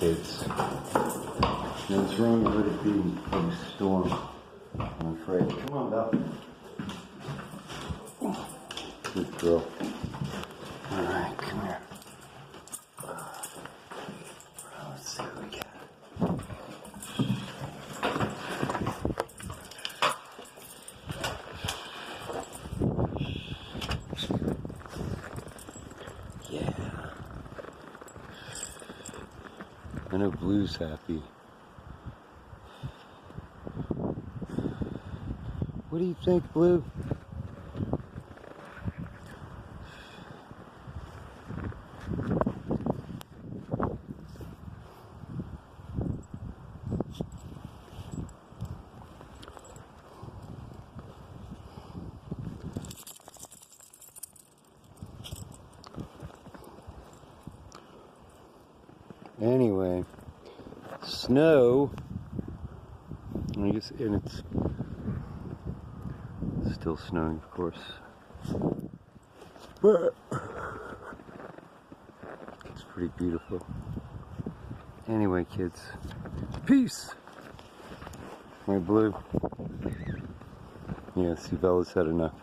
kids. And it's wrong with it being a storm, I'm afraid. Come on, Belle. Good girl. Alright, come here. Let's see what we got. Yeah. I know Blue's happy. What do you think, Blue? Anyway, snow, I guess, and it's still snowing, of course. But it's pretty beautiful. Anyway, kids, peace. My Blue. Yeah, see, Bella's had enough.